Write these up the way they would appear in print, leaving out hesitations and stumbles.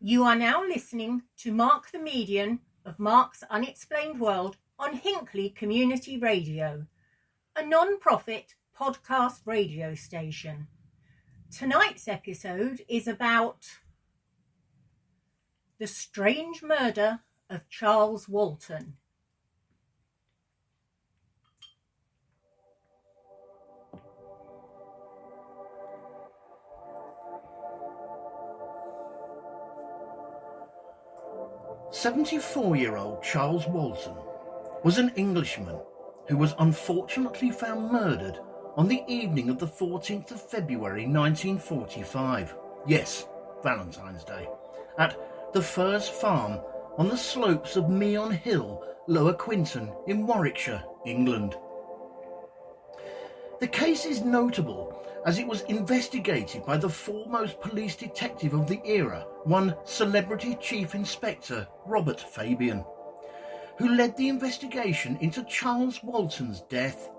You are now listening to Mark the Median of Mark's Unexplained World on Hinckley Community Radio, a non-profit podcast radio station. Tonight's episode is about the strange murder of Charles Walton. "74-year-old Charles Walton was an Englishman who was unfortunately found murdered on the evening of the 14th of February 1945, yes, Valentine's Day, at the Firs Farm on the slopes of Meon Hill, Lower Quinton in Warwickshire, England. The case is notable as it was investigated by the foremost police detective of the era, one Celebrity Chief Inspector Robert Fabian, who led the investigation into Charles Walton's death.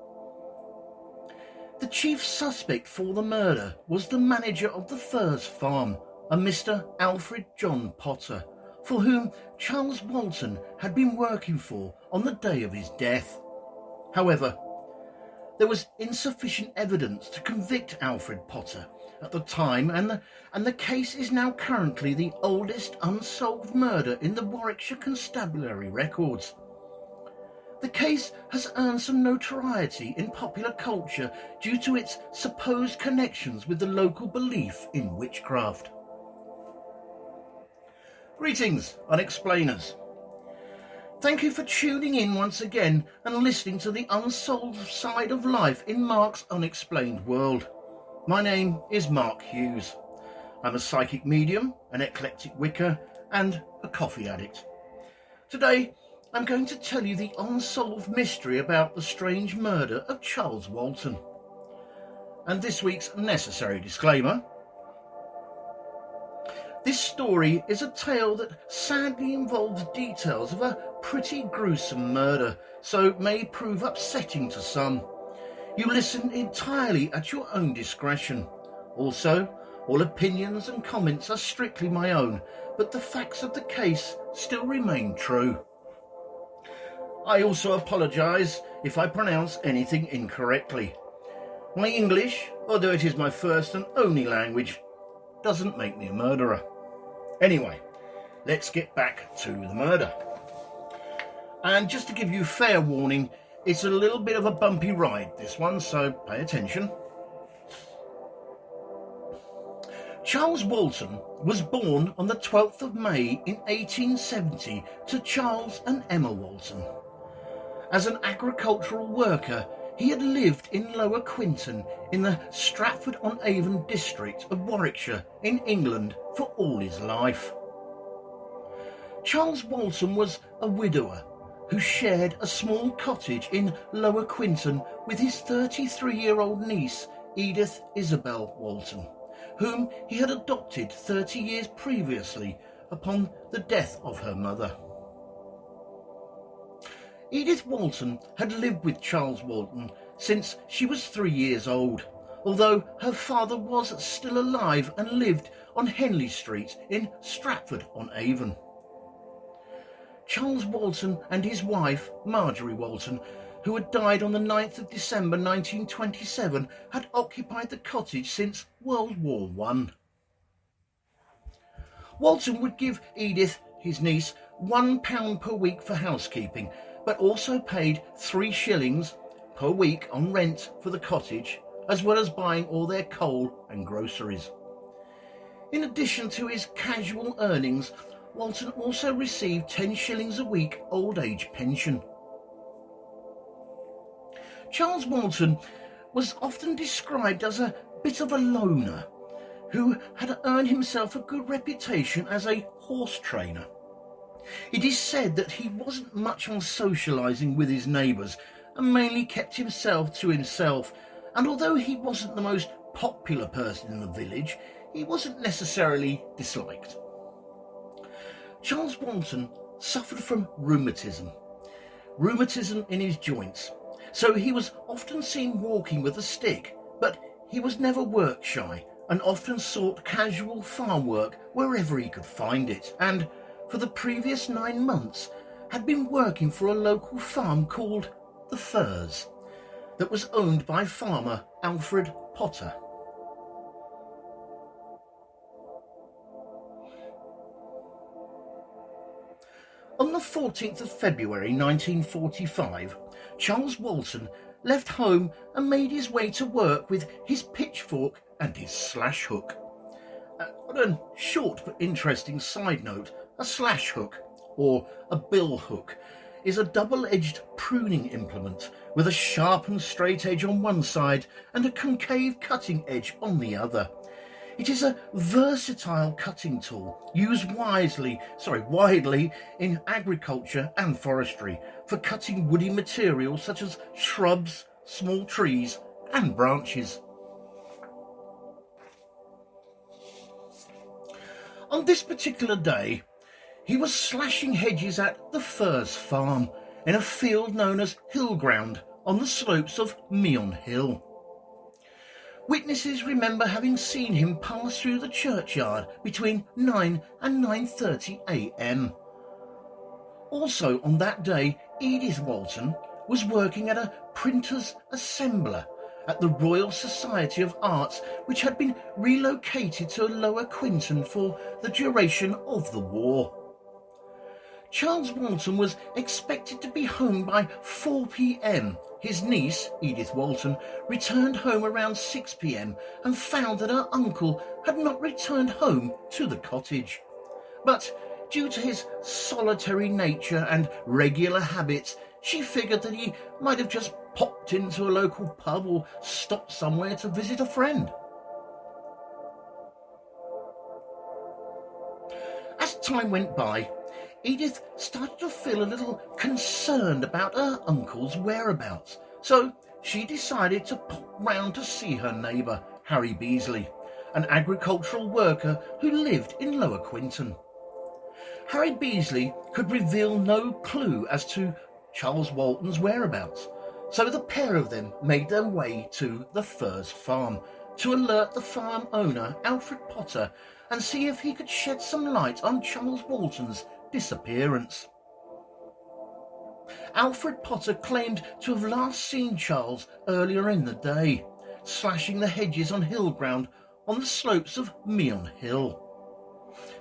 The chief suspect for the murder was the manager of the Firs Farm, a Mr. Alfred John Potter, for whom Charles Walton had been working for on the day of his death. However, there was insufficient evidence to convict Alfred Potter at the time, and the case is now currently the oldest unsolved murder in the Warwickshire Constabulary records. The case has earned some notoriety in popular culture due to its supposed connections with the local belief in witchcraft. Greetings, Unexplainers. Thank you for tuning in once again and listening to the unsolved side of life in Mark's Unexplained World. My name is Mark Hughes. I'm a psychic medium, an eclectic Wicca, and a coffee addict. Today, I'm going to tell you the unsolved mystery about the strange murder of Charles Walton. And this week's necessary disclaimer: this story is a tale that sadly involves details of a pretty gruesome murder, so may prove upsetting to some. You listen entirely at your own discretion. Also, all opinions and comments are strictly my own, but the facts of the case still remain true. I also apologise if I pronounce anything incorrectly. My English, although it is my first and only language, doesn't make me a murderer. Anyway, let's get back to the murder. And just to give you fair warning, it's a little bit of a bumpy ride, this one, so pay attention. Charles Walton was born on the 12th of May in 1870 to Charles and Emma Walton. As an agricultural worker, he had lived in Lower Quinton in the Stratford-on-Avon district of Warwickshire in England for all his life. Charles Walton was a widower who shared a small cottage in Lower Quinton with his 33-year-old niece, Edith Isabel Walton, whom he had adopted 30 years previously upon the death of her mother. Edith Walton had lived with Charles Walton since she was 3 years old, although her father was still alive and lived on Henley Street in Stratford-on-Avon. Charles Walton and his wife, Marjorie Walton, who had died on the 9th of December 1927, had occupied the cottage since World War I. Walton would give Edith, his niece, £1 per week for housekeeping, but also paid 3 shillings per week on rent for the cottage, as well as buying all their coal and groceries. In addition to his casual earnings, Walton also received 10 shillings a week old age pension. Charles Walton was often described as a bit of a loner who had earned himself a good reputation as a horse trainer. It is said that he wasn't much on socialising with his neighbours and mainly kept himself to himself, and although he wasn't the most popular person in the village, he wasn't necessarily disliked. Charles Walton suffered from rheumatism in his joints, so he was often seen walking with a stick, but he was never work shy and often sought casual farm work wherever he could find it, and for the previous 9 months had been working for a local farm called the Firs that was owned by farmer Alfred Potter. On the 14th of February 1945, Charles Walton left home and made his way to work with his pitchfork and his slash hook. On a short but interesting side note, a slash hook, or a bill hook, is a double-edged pruning implement with a sharp and straight edge on one side and a concave cutting edge on the other. It is a versatile cutting tool used widely in agriculture and forestry for cutting woody materials such as shrubs, small trees and branches. On this particular day, he was slashing hedges at the Firs farm in a field known as Hillground on the slopes of Meon Hill. Witnesses remember having seen him pass through the churchyard between 9 and 9:30 a.m. Also on that day, Edith Walton was working at a printer's assembler at the Royal Society of Arts, which had been relocated to Lower Quinton for the duration of the war. Charles Walton was expected to be home by 4 p.m. His niece, Edith Walton, returned home around 6 p.m. and found that her uncle had not returned home to the cottage. But due to his solitary nature and regular habits, she figured that he might have just popped into a local pub or stopped somewhere to visit a friend. As time went by, Edith started to feel a little concerned about her uncle's whereabouts, so she decided to pop round to see her neighbour, Harry Beasley, an agricultural worker who lived in Lower Quinton. Harry Beasley could reveal no clue as to Charles Walton's whereabouts, so the pair of them made their way to the Firs farm to alert the farm owner, Alfred Potter, and see if he could shed some light on Charles Walton's disappearance. Alfred Potter claimed to have last seen Charles earlier in the day, slashing the hedges on hill ground on the slopes of Meon Hill.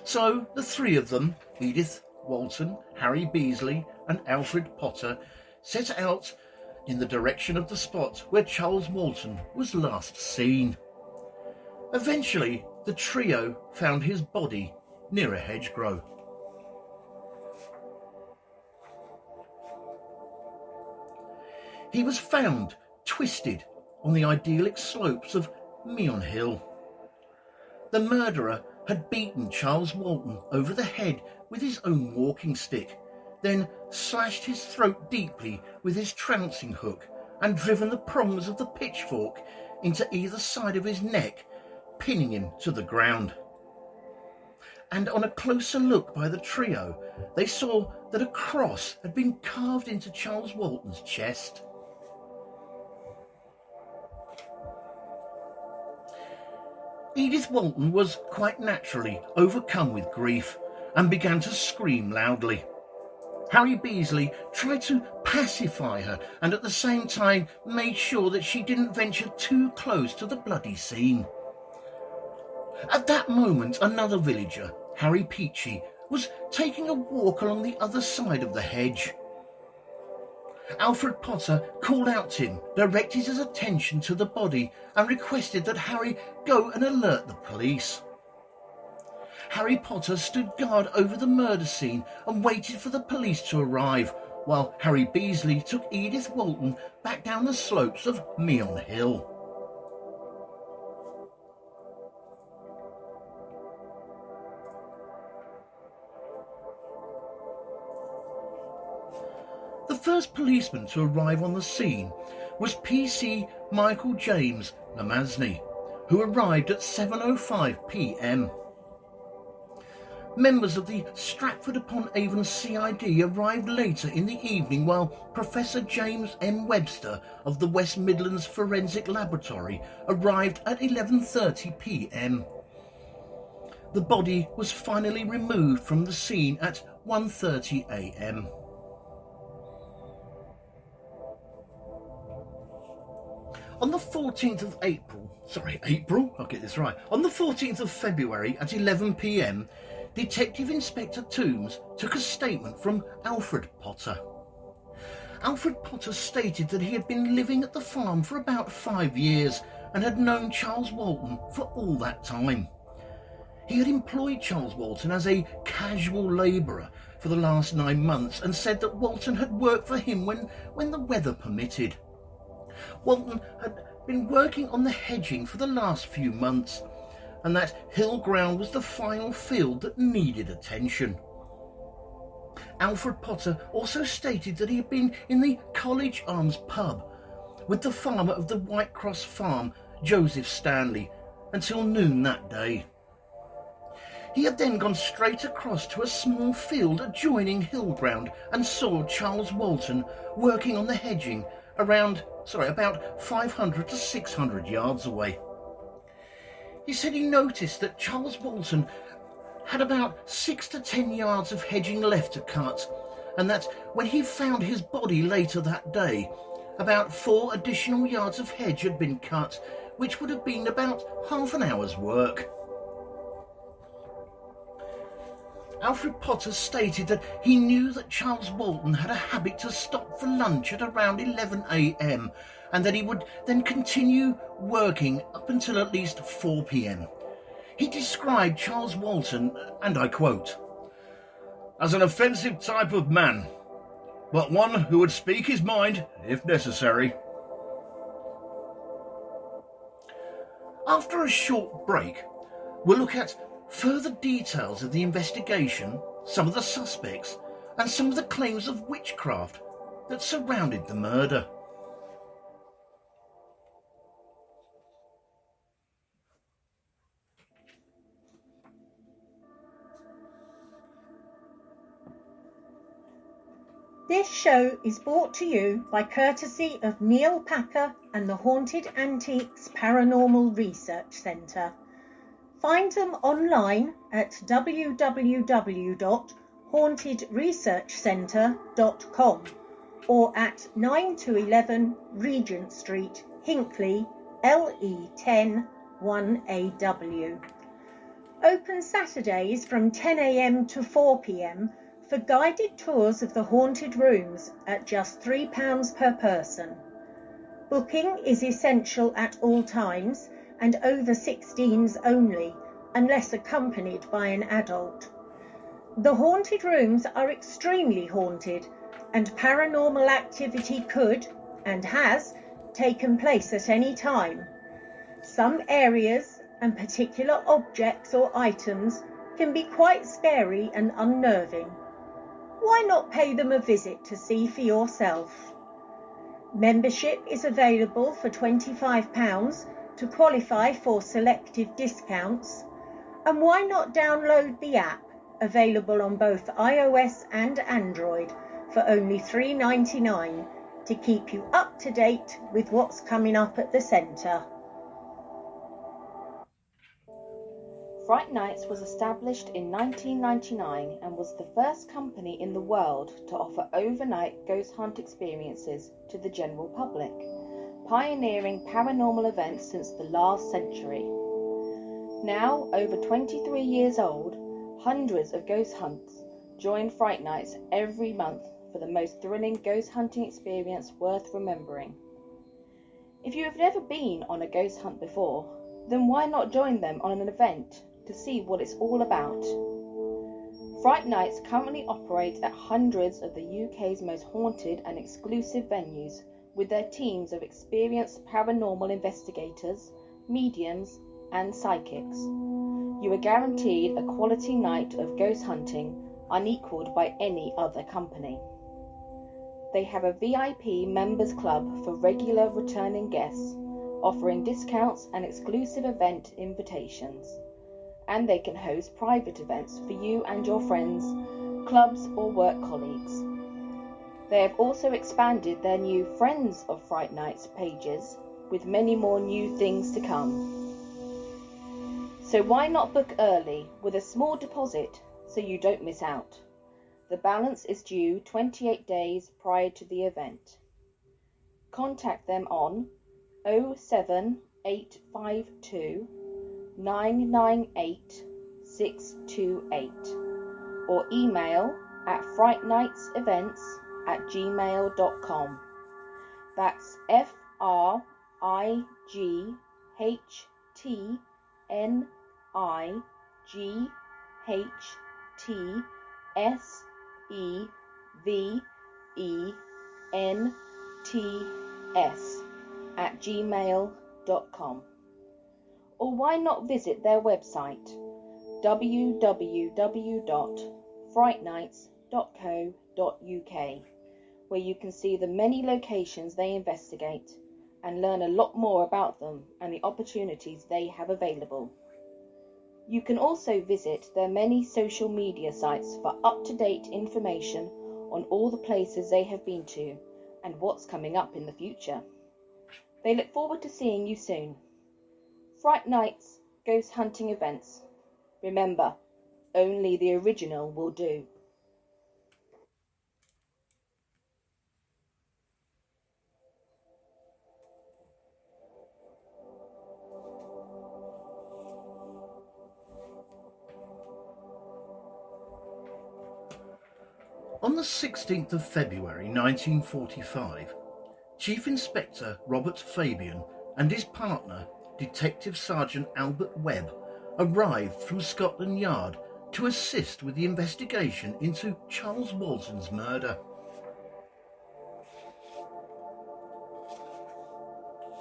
So the three of them, Edith Walton, Harry Beasley and Alfred Potter, set out in the direction of the spot where Charles Walton was last seen. Eventually, the trio found his body near a hedgerow. He was found twisted on the idyllic slopes of Meon Hill. The murderer had beaten Charles Walton over the head with his own walking stick, then slashed his throat deeply with his trouncing hook and driven the prongs of the pitchfork into either side of his neck, pinning him to the ground. And on a closer look by the trio, they saw that a cross had been carved into Charles Walton's chest. Edith Walton was quite naturally overcome with grief and began to scream loudly. Harry Beasley tried to pacify her and at the same time made sure that she didn't venture too close to the bloody scene. At that moment, another villager, Harry Peachy, was taking a walk along the other side of the hedge. Alfred Potter called out to him, directed his attention to the body and requested that Harry go and alert the police. Harry Potter stood guard over the murder scene and waited for the police to arrive, while Harry Beasley took Edith Walton back down the slopes of Meon Hill. The first policeman to arrive on the scene was PC Michael James Lamasney, who arrived at 7:05 p.m. members of the Stratford-upon-Avon CID arrived later in the evening while Professor James M. Webster of the West Midlands Forensic Laboratory arrived at 11:30 p.m. The body was finally removed from the scene at 1:30 a.m. On the 14th of On the 14th of February at 11 p.m, Detective Inspector Toombs took a statement from Alfred Potter. Alfred Potter stated that he had been living at the farm for about 5 years and had known Charles Walton for all that time. He had employed Charles Walton as a casual labourer for the last 9 months and said that Walton had worked for him when the weather permitted. Walton had been working on the hedging for the last few months, and that hill ground was the final field that needed attention. Alfred Potter also stated that he had been in the College Arms pub with the farmer of the Whitecross farm, Joseph Stanley, until noon that day. He had then gone straight across to a small field adjoining Hillground and saw Charles Walton working on the hedging about 500 to 600 yards away. He said he noticed that Charles Walton had about 6 to 10 yards of hedging left to cut, and that when he found his body later that day, about 4 additional yards of hedge had been cut, which would have been about half an hour's work. Alfred Potter stated that he knew that Charles Walton had a habit to stop for lunch at around 11 a.m. and that he would then continue working up until at least 4 p.m. He described Charles Walton, and I quote, as an offensive type of man, but one who would speak his mind if necessary. After a short break, we'll look at further details of the investigation, some of the suspects, and some of the claims of witchcraft that surrounded the murder. This show is brought to you by courtesy of Neil Packer and the Haunted Antiques Paranormal Research Centre. Find them online at www.hauntedresearchcentre.com or at 9 to 11 Regent Street, Hinckley, LE10 1AW. Open Saturdays from 10 a.m. to 4 p.m. for guided tours of the haunted rooms at just £3 per person. Booking is essential at all times and over 16s only, unless accompanied by an adult. The haunted rooms are extremely haunted, and paranormal activity could, and has, taken place at any time. Some areas and particular objects or items can be quite scary and unnerving. Why not pay them a visit to see for yourself? Membership is available for £25 to qualify for selective discounts, and why not download the app, available on both iOS and Android, for only $3.99 to keep you up to date with what's coming up at the centre. Fright Nights was established in 1999 and was the first company in the world to offer overnight ghost hunt experiences to the general public, pioneering paranormal events since the last century. Now, over 23 years old, hundreds of ghost hunts join Fright Nights every month for the most thrilling ghost hunting experience worth remembering. If you have never been on a ghost hunt before, then why not join them on an event to see what it's all about? Fright Nights currently operate at hundreds of the UK's most haunted and exclusive venues with their teams of experienced paranormal investigators, mediums, and psychics. You are guaranteed a quality night of ghost hunting unequalled by any other company. They have a VIP members club for regular returning guests, offering discounts and exclusive event invitations. and they can host private events for you and your friends, clubs or work colleagues. They have also expanded their new Friends of Fright Nights pages with many more new things to come. So why not book early with a small deposit so you don't miss out? The balance is due 28 days prior to the event. Contact them on 07852 998 628 or email at frightnightsevents@gmail.com. That's frightnightsevents@gmail.com. Or why not visit their website www.frightnights.co.uk, where you can see the many locations they investigate and learn a lot more about them and the opportunities they have available. You can also visit their many social media sites for up-to-date information on all the places they have been to and what's coming up in the future. They look forward to seeing you soon. Fright Nights Ghost Hunting Events. Remember, only the original will do. On the 16th of February 1945, Chief Inspector Robert Fabian and his partner, Detective Sergeant Albert Webb, arrived from Scotland Yard to assist with the investigation into Charles Walton's murder.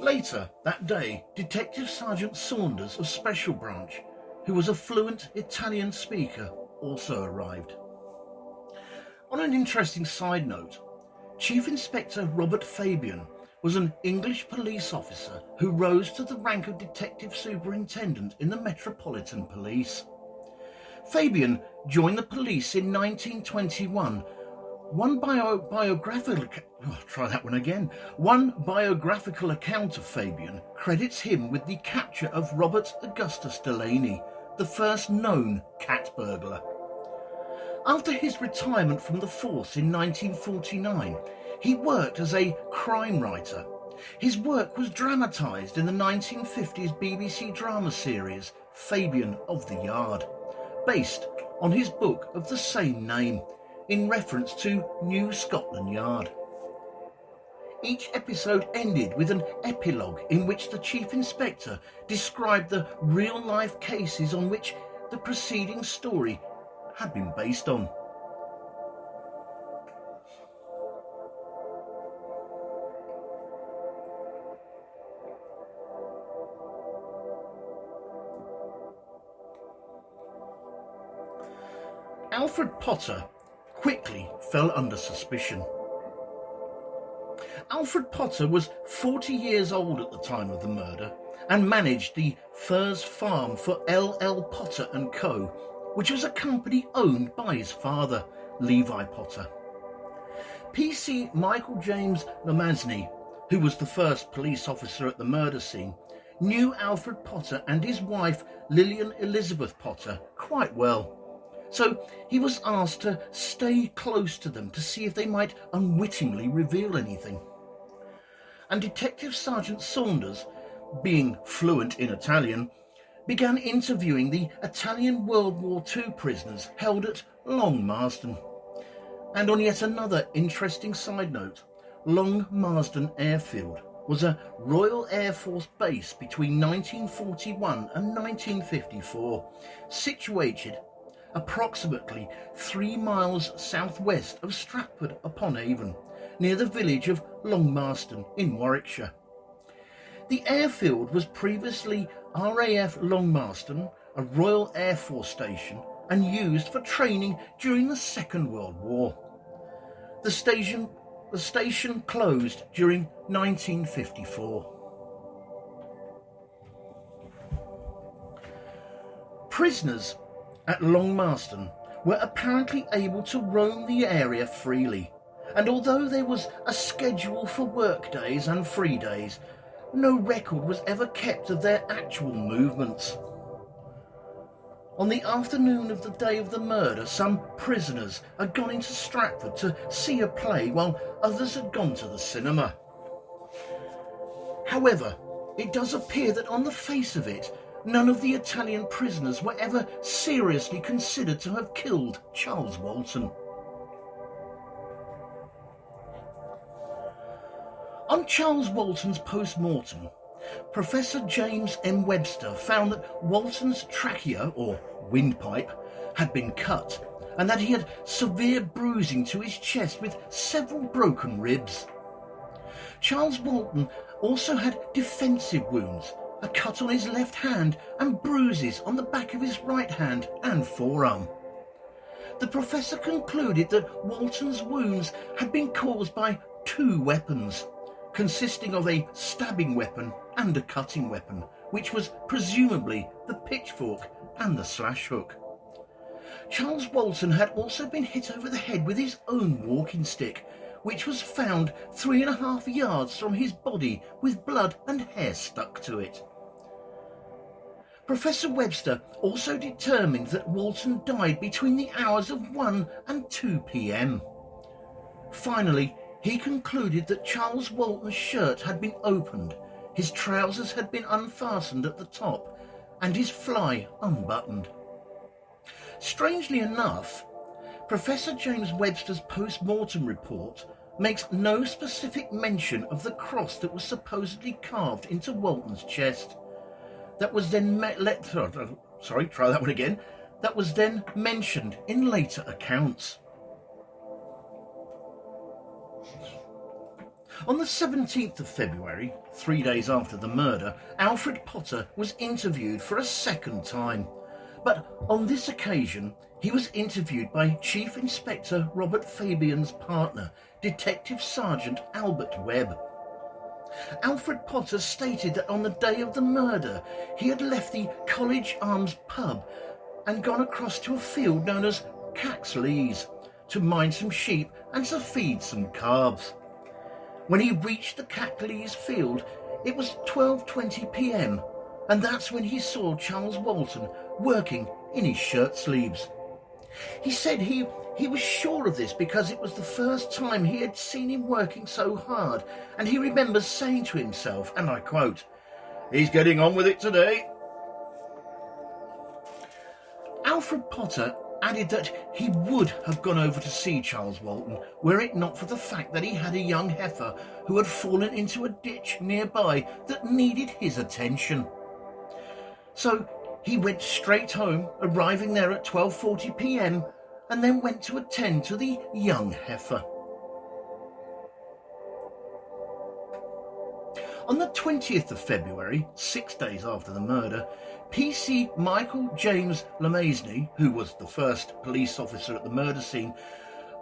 Later that day, Detective Sergeant Saunders of Special Branch, who was a fluent Italian speaker, also arrived. On an interesting side note, Chief Inspector Robert Fabian was an English police officer who rose to the rank of Detective Superintendent in the Metropolitan Police. Fabian joined the police in 1921. One biographical account of Fabian credits him with the capture of Robert Augustus Delaney, the first known cat burglar. After his retirement from the force in 1949, he worked as a crime writer. His work was dramatised in the 1950s BBC drama series Fabian of the Yard, based on his book of the same name, in reference to New Scotland Yard. Each episode ended with an epilogue in which the Chief Inspector described the real-life cases on which the preceding story had been based on. Alfred Potter quickly fell under suspicion. Alfred Potter was 40 years old at the time of the murder and managed the Furze Farm for L.L. Potter & Co., which was a company owned by his father, Levi Potter. P.C. Michael James Lamazny, who was the first police officer at the murder scene, knew Alfred Potter and his wife, Lillian Elizabeth Potter, quite well. So he was asked to stay close to them to see if they might unwittingly reveal anything. And Detective Sergeant Saunders, being fluent in Italian, began interviewing the Italian World War II prisoners held at Long Marston. And on yet another interesting side note, Long Marston Airfield was a Royal Air Force base between 1941 and 1954, situated approximately 3 miles southwest of Stratford-upon-Avon, near the village of Long Marston in Warwickshire. The airfield was previously RAF Long Marston, a Royal Air Force station, and used for training during the Second World War. The station closed during 1954. Prisoners at Long Marston were apparently able to roam the area freely, and although there was a schedule for work days and free days, no record was ever kept of their actual movements. On the afternoon of the day of the murder, some prisoners had gone into Stratford to see a play while others had gone to the cinema. However, it does appear that on the face of it, none of the Italian prisoners were ever seriously considered to have killed Charles Walton. On Charles Walton's post-mortem, Professor James M. Webster found that Walton's trachea, or windpipe, had been cut, and that he had severe bruising to his chest with several broken ribs. Charles Walton also had defensive wounds, a cut on his left hand and bruises on the back of his right hand and forearm. The professor concluded that Walton's wounds had been caused by two weapons, consisting of a stabbing weapon and a cutting weapon, which was presumably the pitchfork and the slash hook. Charles Walton had also been hit over the head with his own walking stick, which was found 3.5 yards from his body with blood and hair stuck to it. Professor Webster also determined that Walton died between the hours of 1 and 2 p.m. Finally, he concluded that Charles Walton's shirt had been opened, his trousers had been unfastened at the top, and his fly unbuttoned. Strangely enough, Professor James Webster's post-mortem report makes no specific mention of the cross that was supposedly carved into Walton's chest. That was then That was then mentioned in later accounts. On the 17th of February, 3 days after the murder, Alfred Potter was interviewed for a second time. But on this occasion, he was interviewed by Chief Inspector Robert Fabian's partner, Detective Sergeant Albert Webb. Alfred Potter stated that on the day of the murder, he had left the College Arms pub and gone across to a field known as Caxleys to mind some sheep and to feed some calves. When he reached the Caxleys field, it was 12:20 p.m, and that's when he saw Charles Walton working in his shirt sleeves. He said he was sure of this because it was the first time he had seen him working so hard, and he remembers saying to himself, and I quote, "He's getting on with it today." Alfred Potter added that he would have gone over to see Charles Walton were it not for the fact that he had a young heifer who had fallen into a ditch nearby that needed his attention. So he went straight home, arriving there at 12:40 p.m, and then went to attend to the young heifer. On the 20th of February, 6 days after the murder, PC Michael James Lemaisny, who was the first police officer at the murder scene,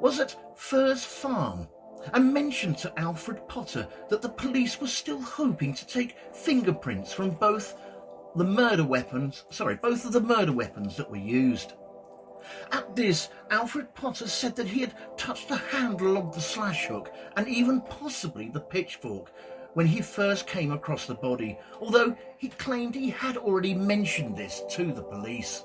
was at Furze Farm and mentioned to Alfred Potter that the police were still hoping to take fingerprints from both of the murder weapons that were used. At this, Alfred Potter said that he had touched the handle of the slash hook and even possibly the pitchfork when he first came across the body, although he claimed he had already mentioned this to the police.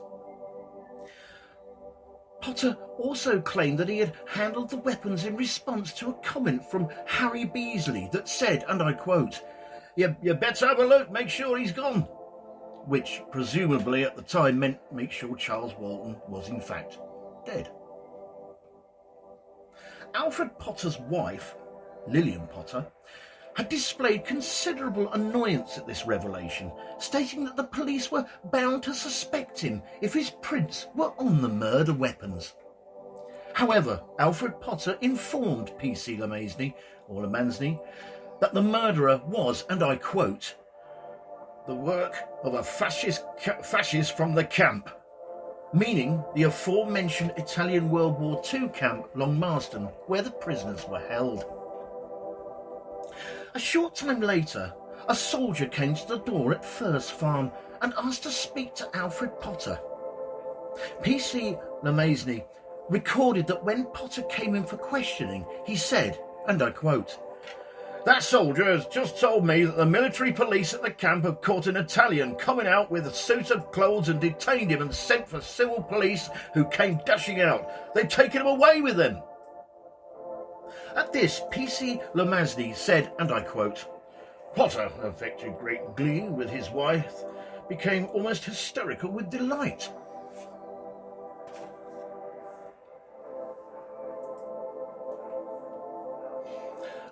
Potter also claimed that he had handled the weapons in response to a comment from Harry Beasley that said, and I quote, You better have a look, make sure he's gone," which presumably at the time meant make sure Charles Walton was in fact dead. Alfred Potter's wife, Lillian Potter, had displayed considerable annoyance at this revelation, stating that the police were bound to suspect him if his prints were on the murder weapons. However, Alfred Potter informed PC Lemaisny that the murderer was, and I quote, "the work of a fascist from the camp," meaning the aforementioned Italian World War II camp Long Marston, where the prisoners were held. A short time later, a soldier came to the door at Furze Farm and asked to speak to Alfred Potter. PC Lemesney recorded that when Potter came in for questioning, he said, and I quote, "That soldier has just told me that the military police at the camp have caught an Italian coming out with a suit of clothes and detained him and sent for civil police who came dashing out. They've taken him away with them." At this, PC Lemesney said, and I quote, "Potter, affected great glee with his wife, became almost hysterical with delight."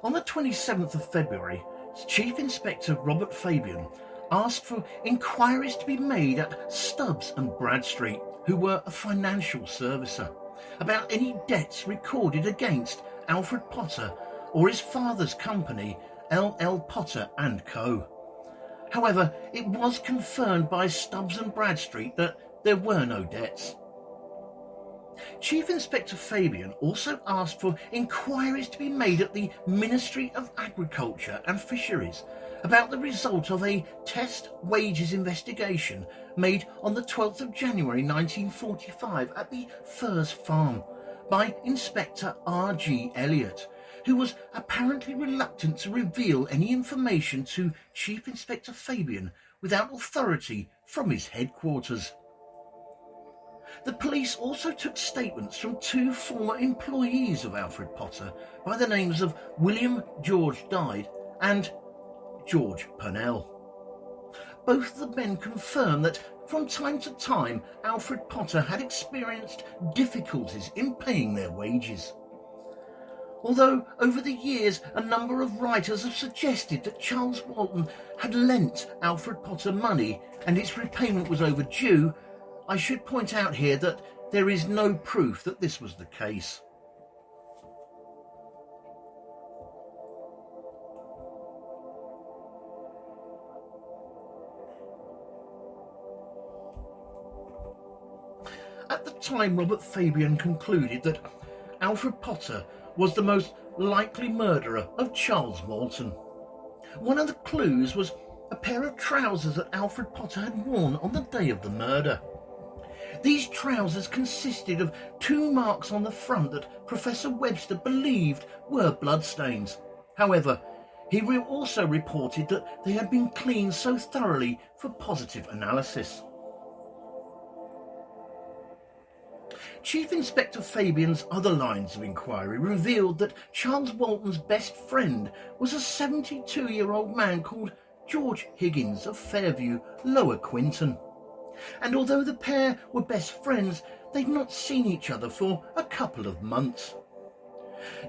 On the 27th of February, Chief Inspector Robert Fabian asked for inquiries to be made at Stubbs and Bradstreet, who were a financial servicer, about any debts recorded against Alfred Potter or his father's company, L.L. Potter and Co. However, it was confirmed by Stubbs and Bradstreet that there were no debts. Chief Inspector Fabian also asked for inquiries to be made at the Ministry of Agriculture and Fisheries about the result of a test wages investigation made on the 12th of January 1945 at the Furze Farm by Inspector R.G. Elliott, who was apparently reluctant to reveal any information to Chief Inspector Fabian without authority from his headquarters. The police also took statements from two former employees of Alfred Potter by the names of William George Dyde and George Purnell. Both of the men confirmed that from time to time Alfred Potter had experienced difficulties in paying their wages. Although over the years a number of writers have suggested that Charles Walton had lent Alfred Potter money and its repayment was overdue, I should point out here that there is no proof that this was the case. At the time, Robert Fabian concluded that Alfred Potter was the most likely murderer of Charles Walton. One of the clues was a pair of trousers that Alfred Potter had worn on the day of the murder. These trousers consisted of two marks on the front that Professor Webster believed were bloodstains. However, he also reported that they had been cleaned so thoroughly for positive analysis. Chief Inspector Fabian's other lines of inquiry revealed that Charles Walton's best friend was a 72-year-old man called George Higgins of Fairview, Lower Quinton. And although the pair were best friends, they'd not seen each other for a couple of months.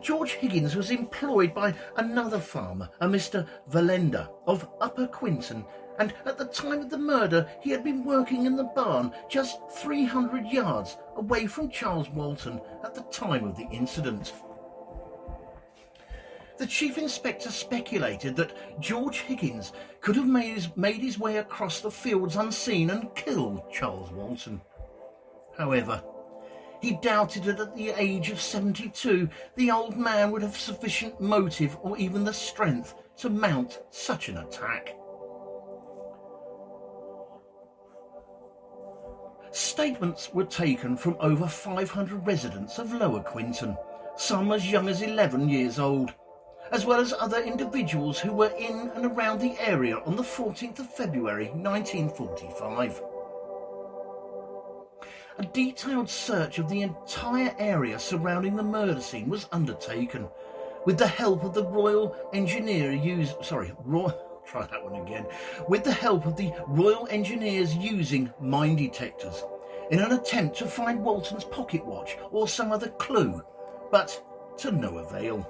George Higgins was employed by another farmer, a Mr. Valenda of Upper Quinton, and at the time of the murder he had been working in the barn just 300 yards away from Charles Walton at the time of the incident. The Chief Inspector speculated that George Higgins could have made his way across the fields unseen and killed Charles Walton. However, he doubted that at the age of 72 the old man would have sufficient motive or even the strength to mount such an attack. Statements were taken from over 500 residents of Lower Quinton, some as young as 11 years old, as well as other individuals who were in and around the area on the 14th of February 1945. A detailed search of the entire area surrounding the murder scene was undertaken, with the help of the with the help of the Royal Engineers using mine detectors in an attempt to find Walton's pocket watch or some other clue, but to no avail.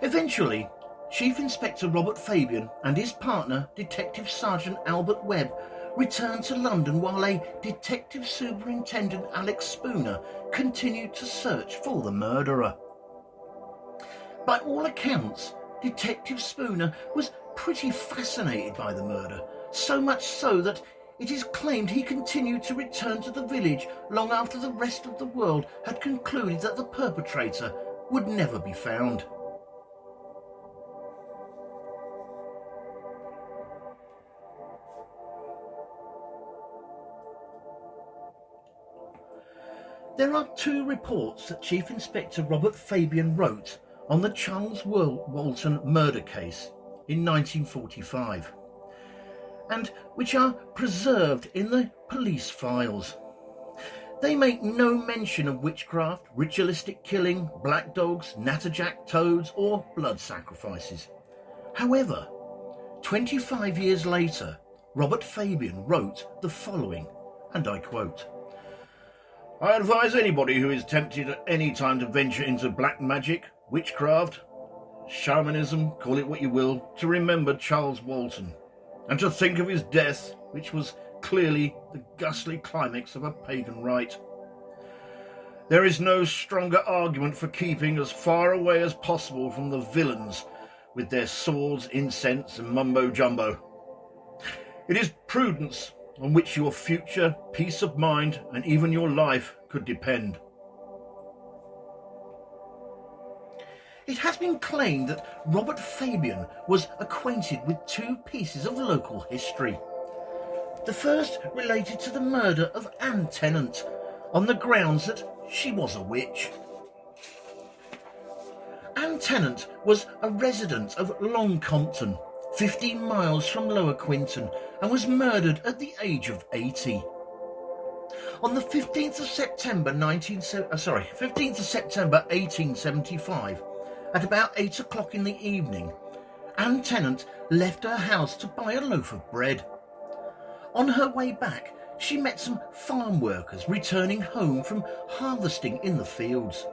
Eventually, Chief Inspector Robert Fabian and his partner, Detective Sergeant Albert Webb, returned to London while a Detective Superintendent Alex Spooner continued to search for the murderer. By all accounts, Detective Spooner was pretty fascinated by the murder, so much so that it is claimed he continued to return to the village long after the rest of the world had concluded that the perpetrator would never be found. There are two reports that Chief Inspector Robert Fabian wrote on the Charles Walton murder case in 1945, and which are preserved in the police files. They make no mention of witchcraft, ritualistic killing, black dogs, natterjack toads, or blood sacrifices. However, 25 years later, Robert Fabian wrote the following, and I quote, "I advise anybody who is tempted at any time to venture into black magic, witchcraft, shamanism, call it what you will, to remember Charles Walton, and to think of his death, which was clearly the ghastly climax of a pagan rite. There is no stronger argument for keeping as far away as possible from the villains with their swords, incense and mumbo-jumbo. It is prudence on which your future, peace of mind and even your life could depend." It has been claimed that Robert Fabian was acquainted with two pieces of local history. The first related to the murder of Anne Tennant on the grounds that she was a witch. Anne Tennant was a resident of Long Compton, 15 miles from Lower Quinton, and was murdered at the age of 80. On the 15th of September 1875, at about 8 o'clock in the evening, Anne Tennant left her house to buy a loaf of bread. On her way back, she met some farm workers returning home from harvesting in the fields.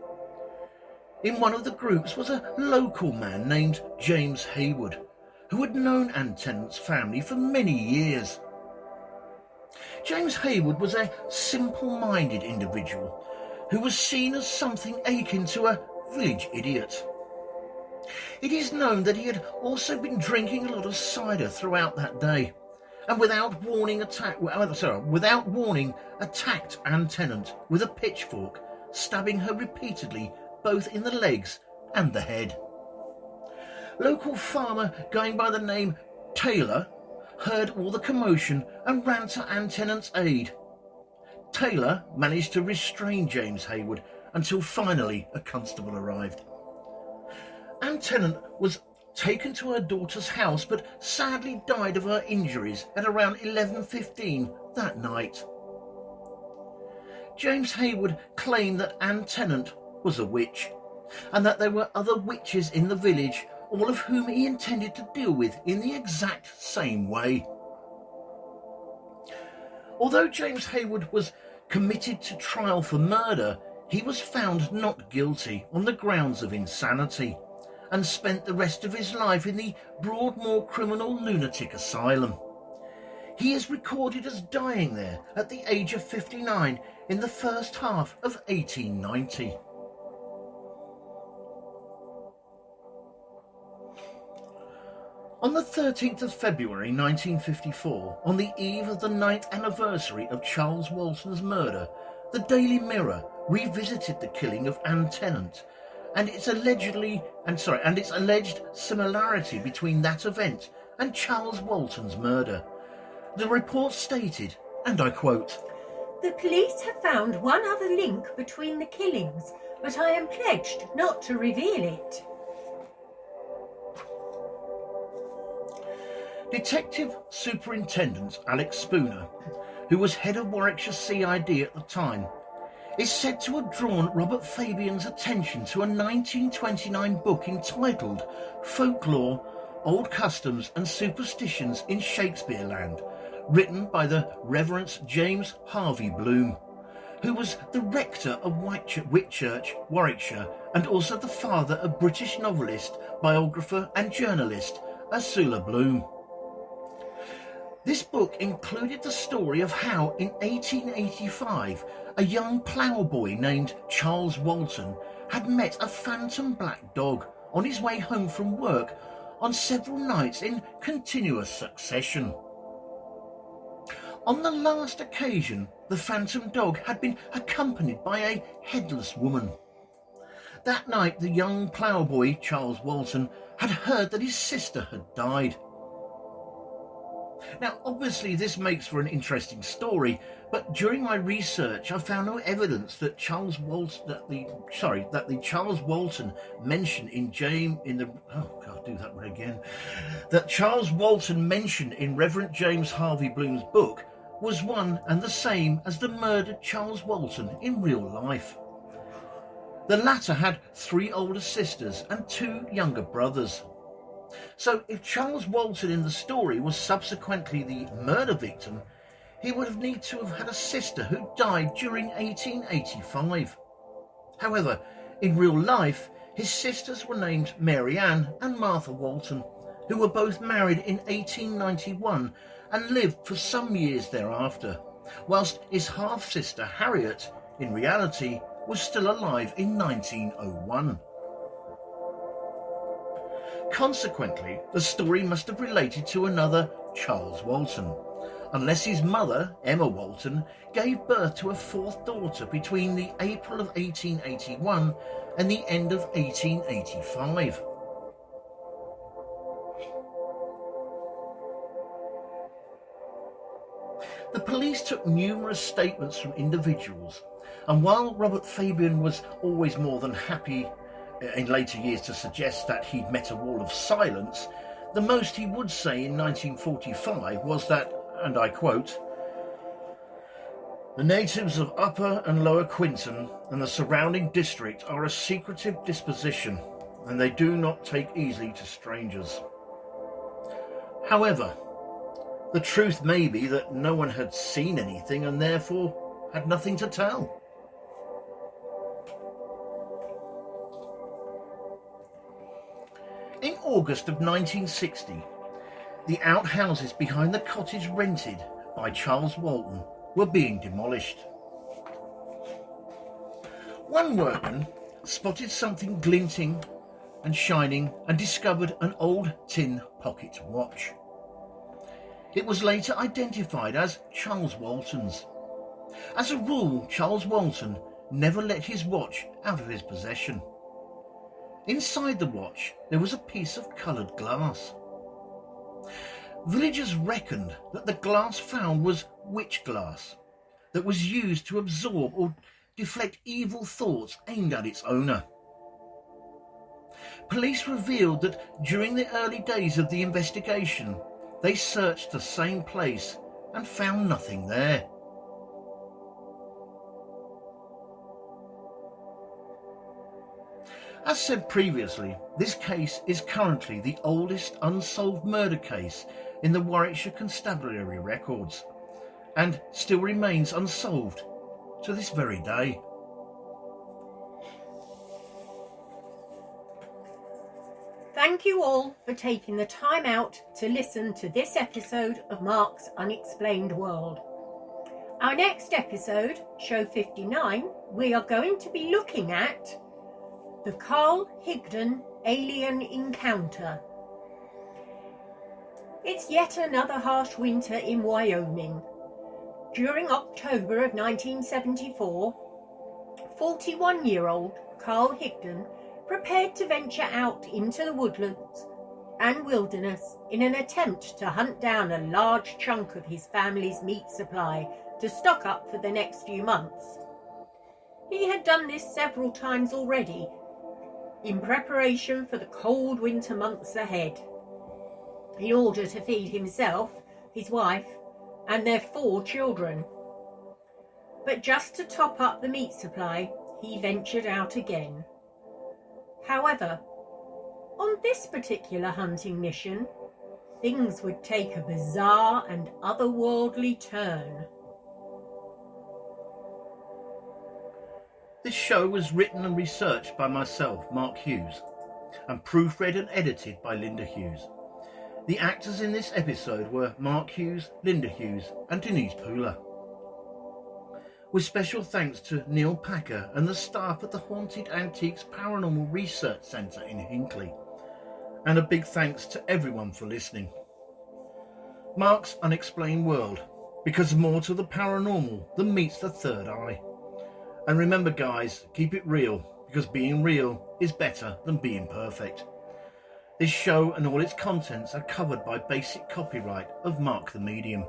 In one of the groups was a local man named James Haywood, who had known Anne Tennant's family for many years. James Haywood was a simple-minded individual who was seen as something akin to a village idiot. It is known that he had also been drinking a lot of cider throughout that day, and without warning attacked Anne Tennant with a pitchfork, stabbing her repeatedly both in the legs and the head. Local farmer going by the name Taylor heard all the commotion and ran to Anne Tennant's aid. Taylor managed to restrain James Haywood until finally a constable arrived. Anne Tennant was taken to her daughter's house, but sadly died of her injuries at around 11:15 that night. James Haywood claimed that Anne Tennant was a witch, and that there were other witches in the village, all of whom he intended to deal with in the exact same way. Although James Haywood was committed to trial for murder, he was found not guilty on the grounds of insanity, and spent the rest of his life in the Broadmoor Criminal Lunatic Asylum. He is recorded as dying there at the age of 59 in the first half of 1890. On the 13th of February 1954, on the eve of the 9th anniversary of Charles Walton's murder, the Daily Mirror revisited the killing of Anne Tennant and its alleged similarity between that event and Charles Walton's murder. The report stated, and I quote, "The police have found one other link between the killings, but I am pledged not to reveal it." Detective Superintendent Alex Spooner, who was head of Warwickshire CID at the time, is said to have drawn Robert Fabian's attention to a 1929 book entitled Folklore, Old Customs and Superstitions in Shakespeareland, written by the Reverend James Harvey Bloom, who was the rector of Whitchurch, Warwickshire, and also the father of British novelist, biographer and journalist Ursula Bloom. This book included the story of how in 1885 a young ploughboy named Charles Walton had met a phantom black dog on his way home from work on several nights in continuous succession. On the last occasion, the phantom dog had been accompanied by a headless woman. That night, the young ploughboy, Charles Walton, had heard that his sister had died. Now, obviously, this makes for an interesting story, But during my research, I found no evidence that the Charles Walton mentioned in Reverend James Harvey Bloom's book was one and the same as the murdered Charles Walton in real life. The latter had 3 older sisters and 2 younger brothers. So if Charles Walton in the story was subsequently the murder victim, he would have needed to have had a sister who died during 1885. However, in real life, his sisters were named Mary Ann and Martha Walton, who were both married in 1891 and lived for some years thereafter, whilst his half-sister Harriet, in reality, was still alive in 1901. Consequently, the story must have related to another Charles Walton, unless his mother, Emma Walton, gave birth to a 4th daughter between the April of 1881 and the end of 1885. The police took numerous statements from individuals, and while Robert Fabian was always more than happy in later years to suggest that he'd met a wall of silence, the most he would say in 1945 was that, and I quote, "The natives of Upper and Lower Quinton and the surrounding district are a secretive disposition, and they do not take easily to strangers." However, the truth may be that no one had seen anything and therefore had nothing to tell. In August of 1960, the outhouses behind the cottage rented by Charles Walton were being demolished. One workman spotted something glinting and shining and discovered an old tin pocket watch. It was later identified as Charles Walton's. As a rule, Charles Walton never let his watch out of his possession. Inside the watch there was a piece of coloured glass. Villagers reckoned that the glass found was witch glass that was used to absorb or deflect evil thoughts aimed at its owner. Police revealed that during the early days of the investigation, they searched the same place and found nothing there. As said previously, this case is currently the oldest unsolved murder case in the Warwickshire Constabulary records, and still remains unsolved to this very day. Thank you all for taking the time out to listen to this episode of Mark's Unexplained World. Our next episode, show 59, we are going to be looking at the Carl Higdon alien encounter. It's yet another harsh winter in Wyoming. During October of 1974, 41-year-old Carl Higdon prepared to venture out into the woodlands and wilderness in an attempt to hunt down a large chunk of his family's meat supply to stock up for the next few months. He had done this several times already, in preparation for the cold winter months ahead, in order to feed himself, his wife, and their 4 children. But just to top up the meat supply, he ventured out again. However, on this particular hunting mission, things would take a bizarre and otherworldly turn. This show was written and researched by myself, Mark Hughes, and proofread and edited by Linda Hughes. The actors in this episode were Mark Hughes, Linda Hughes and Denise Pooler. With special thanks to Neil Packer and the staff at the Haunted Antiques Paranormal Research Centre in Hinckley. And a big thanks to everyone for listening. Mark's Unexplained World, because more to the paranormal than meets the third eye. And remember guys, keep it real, because being real is better than being perfect. This show and all its contents are covered by basic copyright of Mark the Medium.